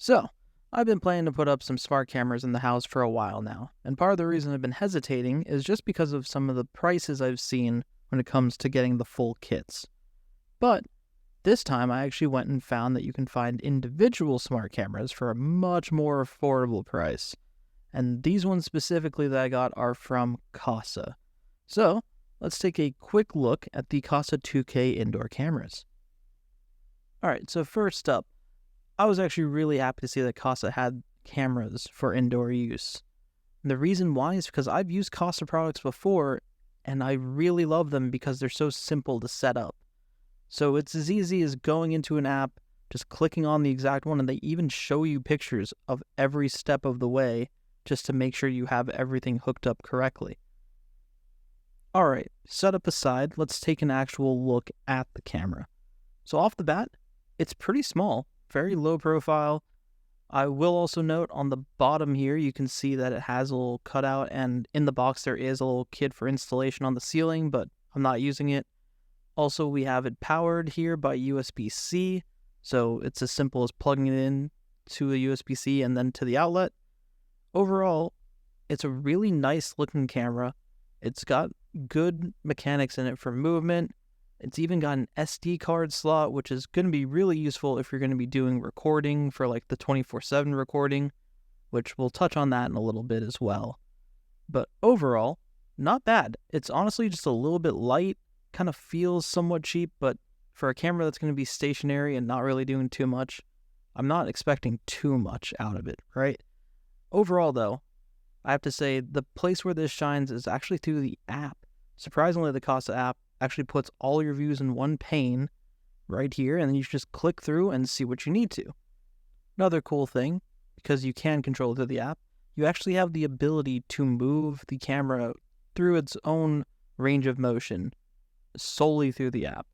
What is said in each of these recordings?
So, I've been planning to put up some smart cameras in the house for a while now, and part of the reason I've been hesitating is just because of some of the prices I've seen when it comes to getting the full kits. But this time I actually went and found that you can find individual smart cameras for a much more affordable price. And these ones specifically that I got are from Kasa. So, let's take a quick look at the Kasa 2K indoor cameras. Alright, so first up, I was actually really happy to see that Kasa had cameras for indoor use. And the reason why is because I've used Kasa products before, and I really love them because they're so simple to set up. So it's as easy as going into an app, just clicking on the exact one, and they even show you pictures of every step of the way just to make sure you have everything hooked up correctly. Alright, setup aside, let's take an actual look at the camera. So off the bat, it's pretty small, very low profile. I will also note on the bottom here, you can see that it has a little cutout, and in the box there is a little kit for installation on the ceiling, but I'm not using it. Also, we have it powered here by USB-C, so it's as simple as plugging it in to a USB-C and then to the outlet. Overall, it's a really nice looking camera. It's got good mechanics in it for movement. It's even got an SD card slot, which is going to be really useful if you're going to be doing recording for like the 24/7 recording, which we'll touch on that in a little bit as well. But overall, not bad. It's honestly just a little bit light, kind of feels somewhat cheap, but for a camera that's going to be stationary and not really doing too much, I'm not expecting too much out of it, right? Overall though, I have to say the place where this shines is actually through the app. Surprisingly, the Kasa app actually puts all your views in one pane right here, and then you just click through and see what you need to. Another cool thing, because you can control it through the app, you actually have the ability to move the camera through its own range of motion solely through the app.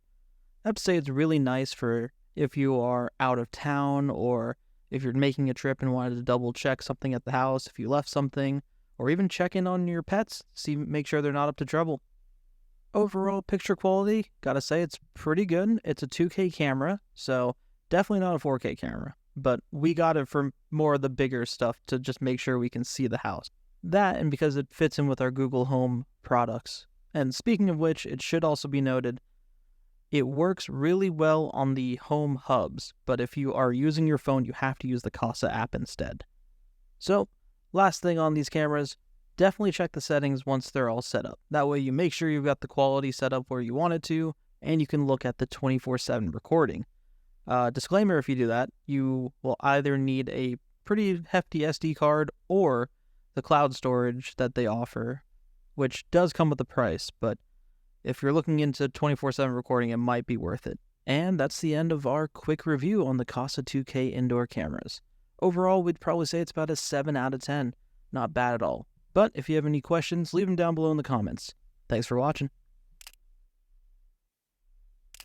I have to say it's really nice for if you are out of town or if you're making a trip and wanted to double check something at the house, if you left something, or even check in on your pets, make sure they're not up to trouble. Overall picture quality, gotta say it's pretty good. It's a 2K camera, so definitely not a 4K camera, but we got it for more of the bigger stuff to just make sure we can see the house. That, and because it fits in with our Google Home products. And speaking of which, it should also be noted, it works really well on the home hubs, but if you are using your phone, you have to use the Kasa app instead. So, last thing on these cameras, definitely check the settings once they're all set up. That way you make sure you've got the quality set up where you want it to, and you can look at the 24/7 recording. Disclaimer, if you do that, you will either need a pretty hefty SD card or the cloud storage that they offer, which does come with a price, but if you're looking into 24/7 recording, it might be worth it. And that's the end of our quick review on the Kasa 2K indoor cameras. Overall, we'd probably say it's about a 7 out of 10. Not bad at all. But if you have any questions, leave them down below in the comments. Thanks for watching.